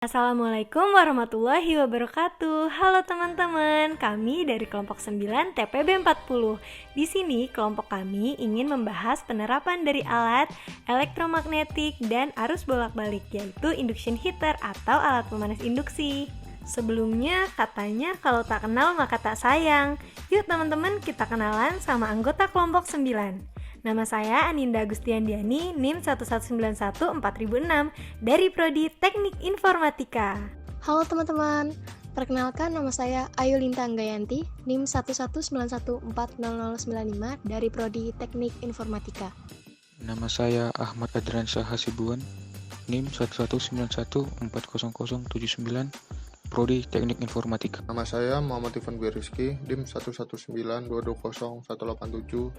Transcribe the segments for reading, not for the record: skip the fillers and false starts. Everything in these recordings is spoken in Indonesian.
Assalamualaikum warahmatullahi wabarakatuh. Halo teman-teman, kami dari kelompok 9 TPB 40. Di sini kelompok kami ingin membahas penerapan dari alat elektromagnetik dan arus bolak-balik, yaitu induction heater atau alat pemanas induksi. Sebelumnya katanya kalau tak kenal maka tak sayang. Yuk teman-teman, kita kenalan sama anggota kelompok 9. Nama saya Aninda Agustiandiani, NIM 11914006 dari Prodi Teknik Informatika. Halo teman-teman, perkenalkan nama saya Ayu Linta Anggayanti, NIM 1191400095 dari Prodi Teknik Informatika. Nama saya Ahmad Adriansyah Hasibuan, NIM 1191400079, Prodi Teknik Informatika. Nama saya Muhammad Ivan Dwi Rizky, NIM 1192200187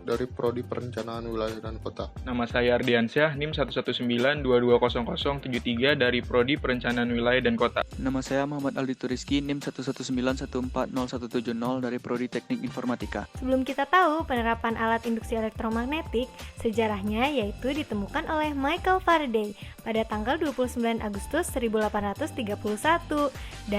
dari Prodi Perencanaan Wilayah dan Kota. Nama saya Ardiansyah, NIM 1192200073 dari Prodi Perencanaan Wilayah dan Kota. Nama saya Muhammad Aldito Rizky, NIM 1191400170 dari Prodi Teknik Informatika. Sebelum kita tahu penerapan alat induksi elektromagnetik, sejarahnya yaitu ditemukan oleh Michael Faraday pada tanggal 29 Agustus 1831.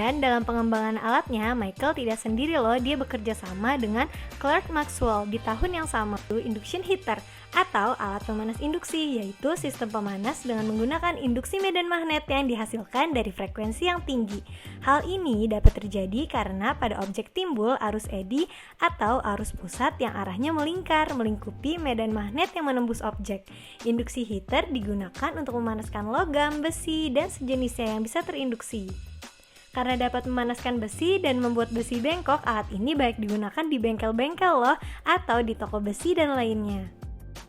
Dan dalam pengembangan alatnya, Michael tidak sendiri loh, dia bekerja sama dengan Clerk Maxwell di tahun yang sama. Induction heater atau alat pemanas induksi, yaitu sistem pemanas dengan menggunakan induksi medan magnet yang dihasilkan dari frekuensi yang tinggi. Hal ini dapat terjadi karena pada objek timbul arus eddy atau arus pusat yang arahnya melingkar, melingkupi medan magnet yang menembus objek. Induksi heater digunakan untuk memanaskan logam, besi, dan sejenisnya yang bisa terinduksi. Karena dapat memanaskan besi dan membuat besi bengkok, alat ini baik digunakan di bengkel-bengkel loh, atau di toko besi dan lainnya.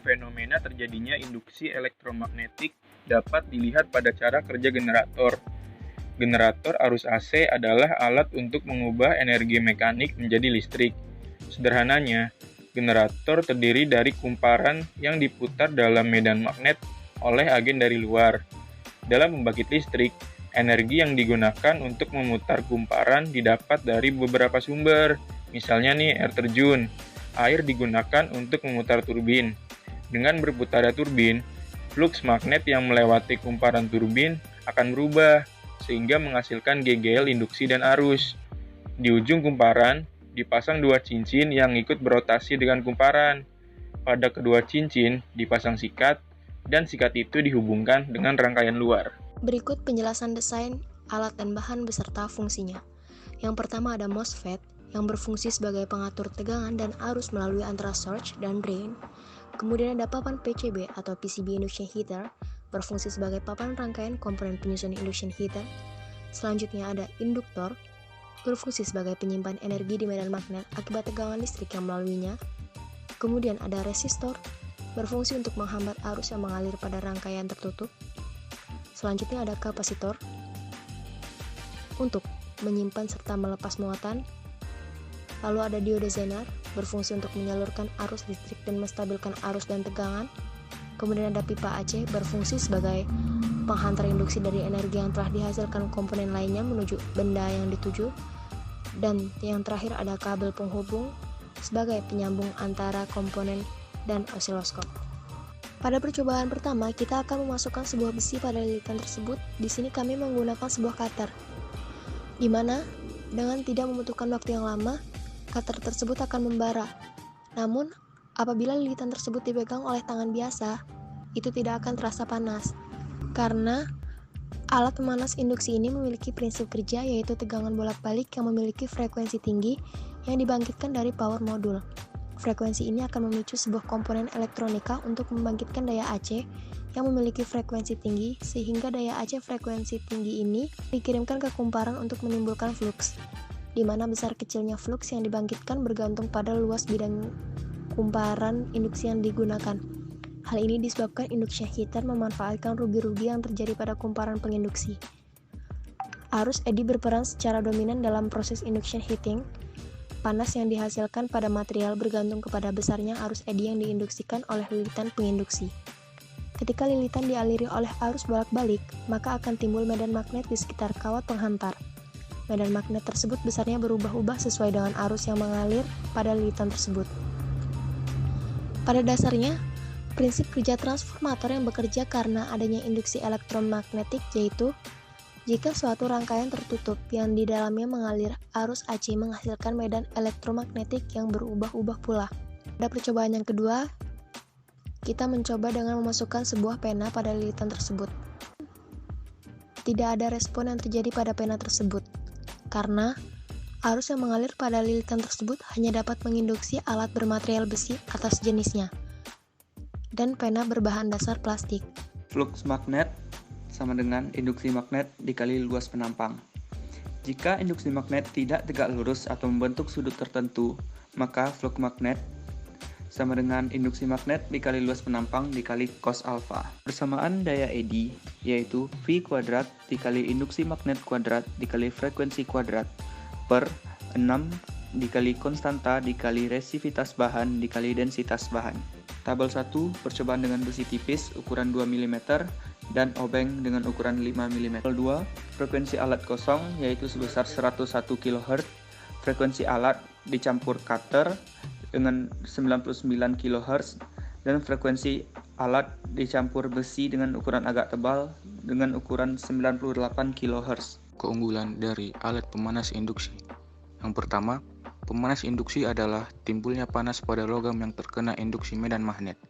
Fenomena terjadinya induksi elektromagnetik dapat dilihat pada cara kerja generator. Generator arus AC adalah alat untuk mengubah energi mekanik menjadi listrik. Sederhananya, generator terdiri dari kumparan yang diputar dalam medan magnet oleh agen dari luar. Dalam membangkit listrik, energi yang digunakan untuk memutar kumparan didapat dari beberapa sumber. Misalnya nih, air terjun. Air digunakan untuk memutar turbin. Dengan berputarnya turbin, fluks magnet yang melewati kumparan turbin akan berubah, sehingga menghasilkan GGL induksi dan arus. Di ujung kumparan, dipasang dua cincin yang ikut berotasi dengan kumparan. Pada kedua cincin dipasang sikat, dan sikat itu dihubungkan dengan rangkaian luar. Berikut penjelasan desain, alat dan bahan beserta fungsinya. Yang pertama ada MOSFET yang berfungsi sebagai pengatur tegangan dan arus melalui antara source dan drain. Kemudian ada papan PCB atau PCB induction heater berfungsi sebagai papan rangkaian komponen penyusun induction heater. Selanjutnya ada induktor berfungsi sebagai penyimpan energi di medan magnet akibat tegangan listrik yang melaluinya. Kemudian ada resistor berfungsi untuk menghambat arus yang mengalir pada rangkaian tertutup. Selanjutnya ada kapasitor untuk menyimpan serta melepas muatan. Lalu ada diode Zener berfungsi untuk menyalurkan arus listrik dan menstabilkan arus dan tegangan. Kemudian ada pipa AC berfungsi sebagai penghantar induksi dari energi yang telah dihasilkan komponen lainnya menuju benda yang dituju. Dan yang terakhir ada kabel penghubung sebagai penyambung antara komponen dan osiloskop. Pada percobaan pertama, kita akan memasukkan sebuah besi pada lilitan tersebut. Di sini kami menggunakan sebuah cutter, di mana dengan tidak membutuhkan waktu yang lama, cutter tersebut akan membara. Namun, apabila lilitan tersebut dipegang oleh tangan biasa, itu tidak akan terasa panas. Karena alat pemanas induksi ini memiliki prinsip kerja, yaitu tegangan bolak-balik yang memiliki frekuensi tinggi yang dibangkitkan dari power modul. Frekuensi ini akan memicu sebuah komponen elektronika untuk membangkitkan daya AC yang memiliki frekuensi tinggi, sehingga daya AC frekuensi tinggi ini dikirimkan ke kumparan untuk menimbulkan fluks, di mana besar kecilnya fluks yang dibangkitkan bergantung pada luas bidang kumparan induksi yang digunakan. Hal ini disebabkan induction heater memanfaatkan rugi-rugi yang terjadi pada kumparan penginduksi. Arus eddy berperan secara dominan dalam proses induction heating. Panas yang dihasilkan pada material bergantung kepada besarnya arus eddy yang diinduksikan oleh lilitan penginduksi. Ketika lilitan dialiri oleh arus bolak-balik, maka akan timbul medan magnet di sekitar kawat penghantar. Medan magnet tersebut besarnya berubah-ubah sesuai dengan arus yang mengalir pada lilitan tersebut. Pada dasarnya, prinsip kerja transformator yang bekerja karena adanya induksi elektromagnetik yaitu Jika suatu rangkaian tertutup yang di dalamnya mengalir arus AC menghasilkan medan elektromagnetik yang berubah-ubah pula. Pada percobaan yang kedua, kita mencoba dengan memasukkan sebuah pena pada lilitan tersebut. Tidak ada respon yang terjadi pada pena tersebut, karena arus yang mengalir pada lilitan tersebut hanya dapat menginduksi alat bermaterial besi atas jenisnya, dan pena berbahan dasar plastik. Flux magnet sama dengan induksi magnet dikali luas penampang. Jika induksi magnet tidak tegak lurus atau membentuk sudut tertentu, maka flux magnet sama dengan induksi magnet dikali luas penampang dikali cos alpha. Persamaan daya eddy yaitu V kuadrat dikali induksi magnet kuadrat dikali frekuensi kuadrat per 6 dikali konstanta dikali resistivitas bahan dikali densitas bahan. Tabel 1 percobaan dengan besi tipis ukuran 2 mm dan obeng dengan ukuran 5 mm. Tabel 2 frekuensi alat kosong yaitu sebesar 101 kHz, frekuensi alat dicampur cutter dengan 99 kHz dan frekuensi alat dicampur besi dengan ukuran agak tebal dengan ukuran 98 kHz. Keunggulan dari alat pemanas induksi. Yang pertama, pemanas induksi adalah timbulnya panas pada logam yang terkena induksi medan magnet.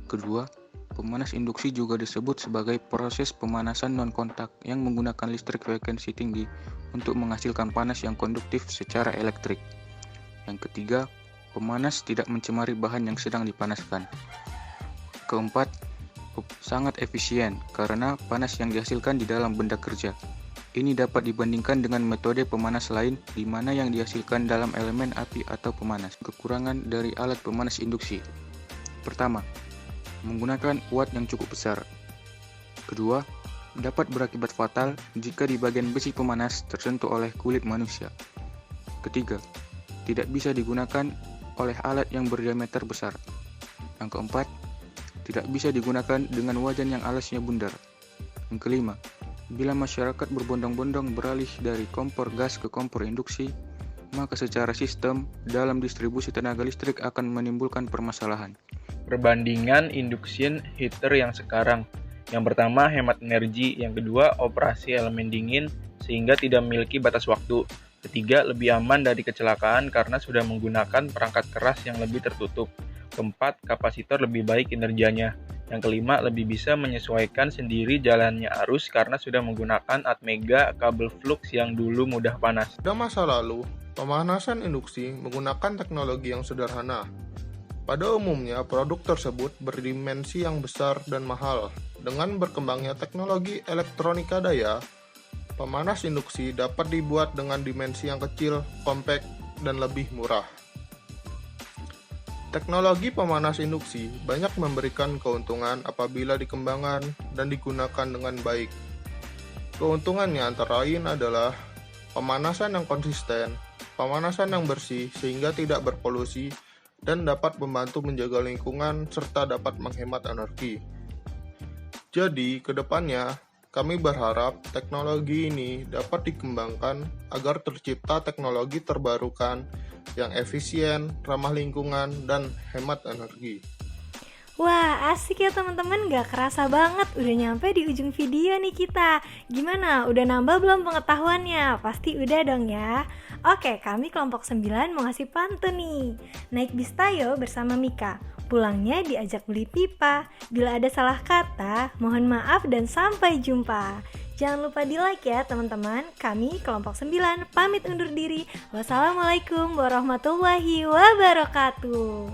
Kedua, pemanas induksi juga disebut sebagai proses pemanasan non-kontak yang menggunakan listrik frekuensi tinggi untuk menghasilkan panas yang konduktif secara elektrik. Yang ketiga, pemanas tidak mencemari bahan yang sedang dipanaskan. Keempat, sangat efisien karena panas yang dihasilkan di dalam benda kerja. Ini dapat dibandingkan dengan metode pemanas lain di mana yang dihasilkan dalam elemen api atau pemanas. Kekurangan dari alat pemanas induksi. Pertama, menggunakan watt yang cukup besar. Kedua, dapat berakibat fatal jika di bagian besi pemanas tersentuh oleh kulit manusia. Ketiga, tidak bisa digunakan oleh alat yang berdiameter besar. Yang keempat, tidak bisa digunakan dengan wajan yang alasnya bundar. Yang kelima, bila masyarakat berbondong-bondong beralih dari kompor gas ke kompor induksi, maka secara sistem dalam distribusi tenaga listrik akan menimbulkan permasalahan. Perbandingan induction heater yang sekarang. Yang pertama, hemat energi. Yang kedua, operasi elemen dingin sehingga tidak memiliki batas waktu. Ketiga, lebih aman dari kecelakaan karena sudah menggunakan perangkat keras yang lebih tertutup. Keempat, kapasitor lebih baik kinerjanya. Yang kelima, lebih bisa menyesuaikan sendiri jalannya arus karena sudah menggunakan atmega kabel flux yang dulu mudah panas. Pada masa lalu, pemanasan induksi menggunakan teknologi yang sederhana. Pada umumnya, produk tersebut berdimensi yang besar dan mahal. Dengan berkembangnya teknologi elektronika daya, pemanas induksi dapat dibuat dengan dimensi yang kecil, kompak, dan lebih murah. Teknologi pemanas induksi banyak memberikan keuntungan apabila dikembangkan dan digunakan dengan baik. Keuntungannya antara lain adalah pemanasan yang konsisten, pemanasan yang bersih sehingga tidak berpolusi, dan dapat membantu menjaga lingkungan serta dapat menghemat energi. Jadi, kedepannya, kami berharap teknologi ini dapat dikembangkan agar tercipta teknologi terbarukan yang efisien, ramah lingkungan, dan hemat energi. Wah, asik ya teman-teman, gak kerasa banget udah nyampe di ujung video nih kita. Gimana, udah nambah belum pengetahuannya? Pasti udah dong ya. Oke, kami kelompok 9 mau ngasih pantun nih. Naik bis Tayo bersama Mika, pulangnya diajak beli pipa. Bila ada salah kata, mohon maaf dan sampai jumpa. Jangan lupa di like ya teman-teman. Kami kelompok 9 pamit undur diri. Wassalamualaikum warahmatullahi wabarakatuh.